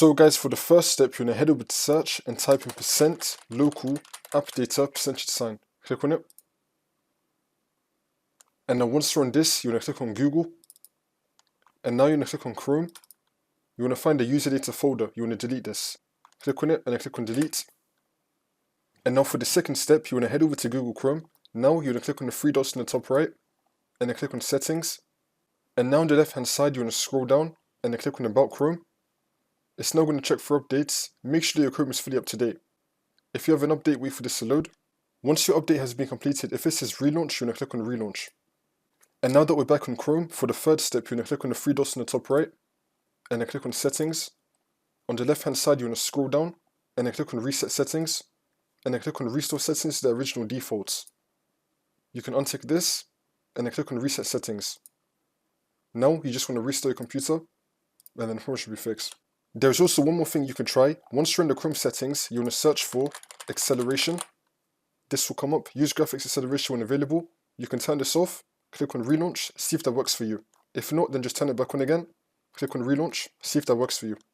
So guys, for the first step, you're going to head over to search and type in %local app data %sign. Click on it. And now once you're on this, you're going to click on Google. And now you're going to click on Chrome. You want to find the user data folder. You want to delete this. Click on it and then click on delete. And now for the second step, you want to head over to Google Chrome. Now you're going to click on the three dots in the top right and then click on settings. And now on the left hand side, you want to scroll down and then click on about Chrome. It's now going to check for updates. Make sure that your Chrome is fully up to date. If you have an update, wait for this to load. Once your update has been completed, if it says relaunch, you're going to click on relaunch. And now that we're back on Chrome, for the third step, you're going to click on the three dots in the top right and then click on settings. On the left hand side, you want to scroll down and then click on reset settings and then click on restore settings to the original defaults. You can untick this and then click on reset settings. Now you just want to restore your computer and then the problem should be fixed. There's also one more thing you can try. Once you're in the Chrome settings, you want to search for acceleration. This will come up. Use graphics acceleration when available. You can turn this off. Click on relaunch. See if that works for you. If not, then just turn it back on again. Click on relaunch. See if that works for you.